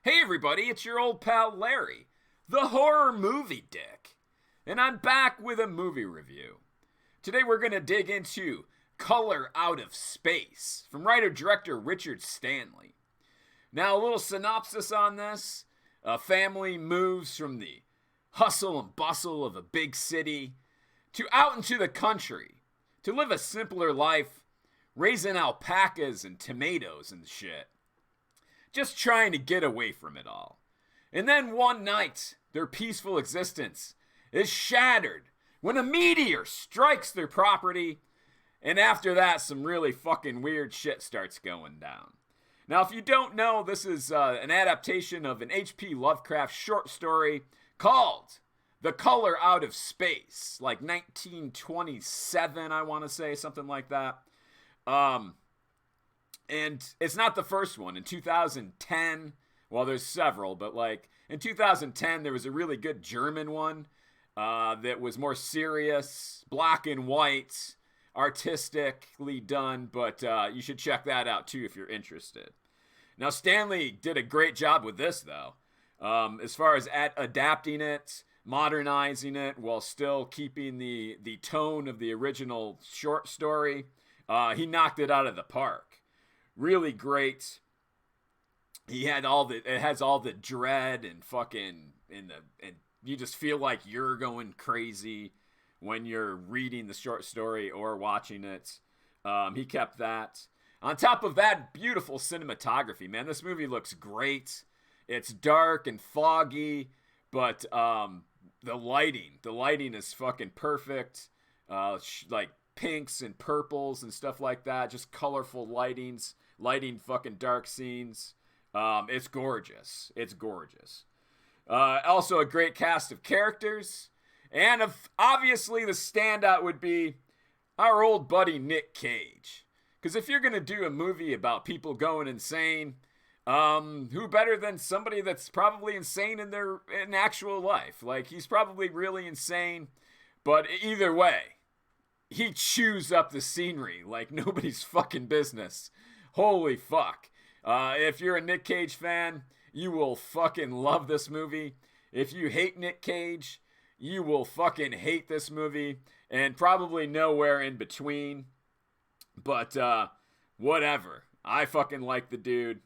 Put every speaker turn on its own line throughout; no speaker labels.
Hey everybody, it's your old pal Larry, the horror movie dick, and I'm back with a movie review. Today we're going to dig into Color Out of Space from writer-director Richard Stanley. Now a little synopsis on this. A family moves from the hustle and bustle of a big city to out into the country to live a simpler life, raising alpacas and tomatoes and shit. Just trying to get away from it all. And then one night, their peaceful existence is shattered when a meteor strikes their property, and after that, some really fucking weird shit starts going down. Now, if you don't know, this is an adaptation of an H.P. Lovecraft short story called The Color Out of Space, like 1927, I want to say, something like that. And it's not the first one. In 2010, well, there's several, but like in 2010, there was a really good German one that was more serious, black and white, artistically done, but you should check that out too if you're interested. Now, Stanley did a great job with this, though, as far as adapting it, modernizing it, while still keeping the tone of the original short story. He knocked it out of the park. Really great. It has all the dread and fucking and you just feel like you're going crazy when you're reading the short story or watching it. He kept that. On top of that, beautiful cinematography, man. This movie looks great. It's dark and foggy, but the lighting is fucking perfect. Like pinks and purples and stuff like that. Just colorful lighting fucking dark scenes. It's gorgeous. It's gorgeous. Also a great cast of characters. And obviously the standout would be our old buddy Nick Cage. Because if you're going to do a movie about people going insane, who better than somebody that's probably insane in actual life? Like, he's probably really insane, but either way, he chews up the scenery like nobody's fucking business. Holy fuck. If you're a Nick Cage fan, you will fucking love this movie. If you hate Nick Cage, you will fucking hate this movie, and probably nowhere in between. But whatever. I fucking like the dude,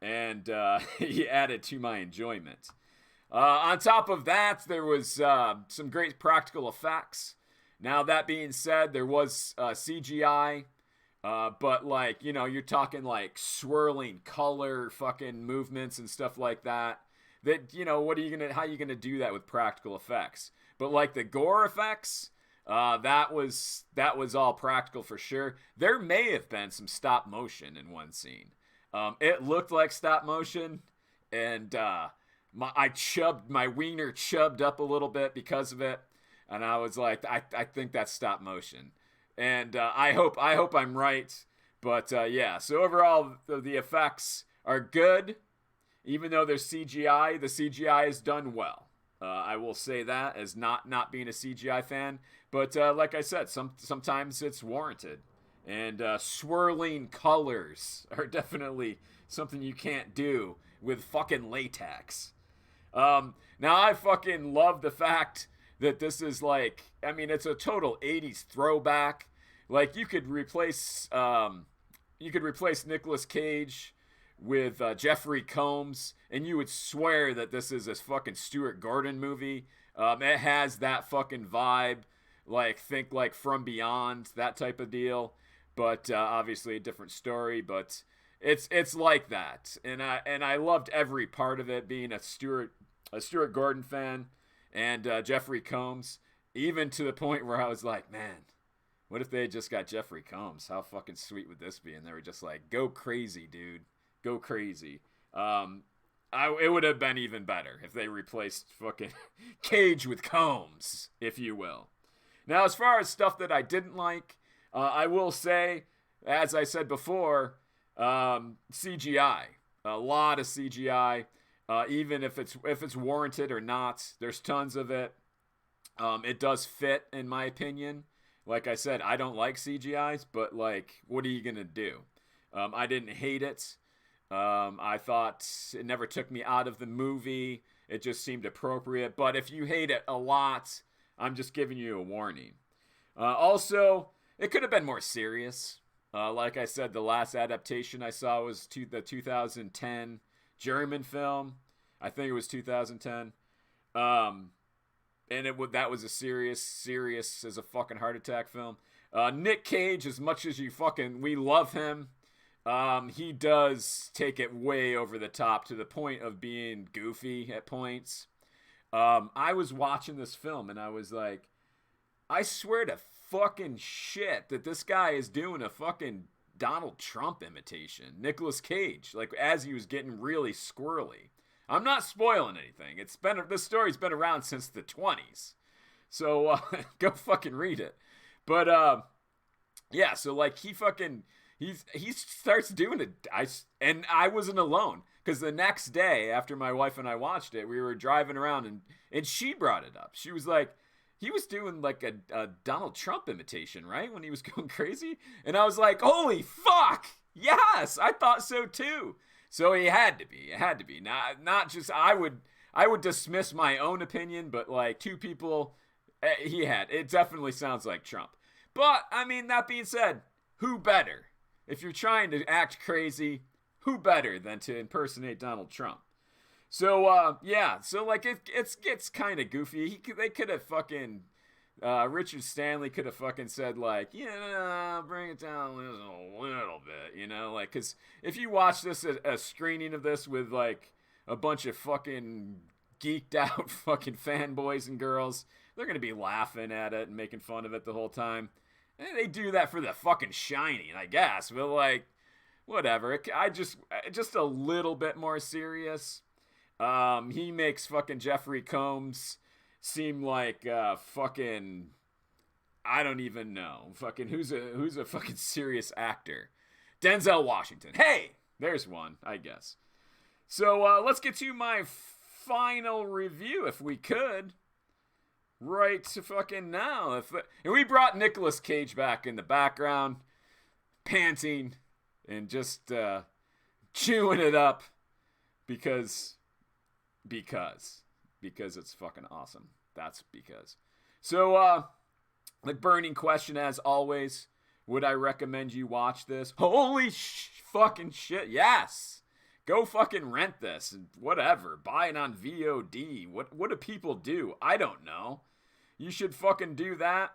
and he added to my enjoyment. On top of that, there was some great practical effects. Now, that being said, there was CGI, but like, you know, you're talking like swirling color fucking movements and stuff like that. That, you know, how are you gonna do that with practical effects? But like the gore effects, that was all practical for sure. There may have been some stop motion in one scene. It looked like stop motion, and my wiener chubbed up a little bit because of it. And I was like, I think that's stop motion. And I hope I'm right. But yeah, so overall, the effects are good. Even though there's CGI, the CGI is done well. I will say that as not being a CGI fan. But like I said, sometimes it's warranted. And swirling colors are definitely something you can't do with fucking latex. Now, I fucking love the fact that this is like, I mean, it's a total 80s throwback. Like, you could replace Nicolas Cage with Jeffrey Combs, and you would swear that this is a fucking Stuart Gordon movie. It has that fucking vibe, like, think like From Beyond, that type of deal. But obviously a different story, but it's like that. And I loved every part of it, being a Stuart Gordon fan. And Jeffrey Combs, even to the point where I was like, man, what if they had just got Jeffrey Combs? How fucking sweet would this be? And they were just like, go crazy, dude. Go crazy. It would have been even better if they replaced fucking Cage with Combs, if you will. Now, as far as stuff that I didn't like, I will say, as I said before, CGI. A lot of CGI. Even if it's warranted or not, there's tons of it. It does fit, in my opinion. Like I said, I don't like CGIs, but like, what are you gonna do? I didn't hate it. I thought it never took me out of the movie. It just seemed appropriate. But if you hate it a lot, I'm just giving you a warning. Also, it could have been more serious. Like I said, the last adaptation I saw was the 2010 German film. I think it was 2010. And that was a serious as a fucking heart attack film. Nick Cage, as much as we love him, he does take it way over the top to the point of being goofy at points. I was watching this film and I was like, I swear to fucking shit that this guy is doing a fucking Donald Trump imitation. Nicolas Cage, like as he was getting really squirrely. I'm not spoiling anything. This story's been around since the 20s. So go fucking read it. But yeah, so like he starts doing it. And I wasn't alone, because the next day after my wife and I watched it, we were driving around and she brought it up. She was like, he was doing like a Donald Trump imitation, right? When he was going crazy. And I was like, holy fuck. Yes, I thought so too. So he had to be. It had to be. Not just I would dismiss my own opinion, but like two people it definitely sounds like Trump. But I mean, that being said, who better? If you're trying to act crazy, who better than to impersonate Donald Trump? So yeah, so like it gets kind of goofy. They could have fucking Richard Stanley could have fucking said like, yeah, bring it down a little bit, you know, like, because if you watch this a screening of this with like a bunch of fucking geeked out fucking fanboys and girls, they're gonna be laughing at it and making fun of it the whole time. And they do that for the fucking Shining, I guess, but like, whatever. Just a little bit more serious. He makes fucking Jeffrey Combs seem like fucking, I don't even know, fucking who's a fucking serious actor. Denzel Washington. Hey, there's one, I guess. So let's get to my final review, if we could, right to fucking now. And we brought Nicolas Cage back in the background, panting and just chewing it up because it's fucking awesome. That's because. So, the burning question, as always, would I recommend you watch this? Holy fucking shit, yes! Go fucking rent this, and whatever. Buy it on VOD. What do people do? I don't know. You should fucking do that.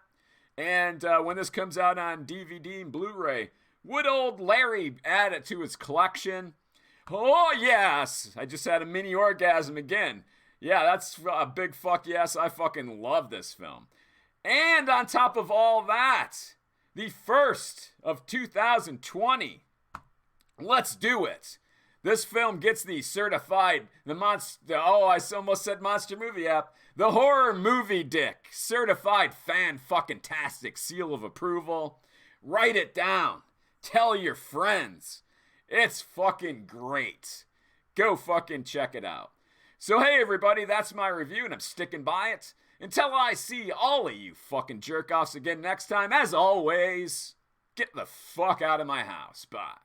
And when this comes out on DVD and Blu-ray, would old Larry add it to his collection? Oh, yes! I just had a mini orgasm again. Yeah, that's a big fuck yes. I fucking love this film. And on top of all that, the first of 2020. Let's do it. This film gets the certified, I almost said monster movie app, the horror movie dick, certified fan fucking tastic seal of approval. Write it down. Tell your friends. It's fucking great. Go fucking check it out. So hey everybody, that's my review and I'm sticking by it. Until I see all of you fucking jerk-offs again next time, as always, get the fuck out of my house. Bye.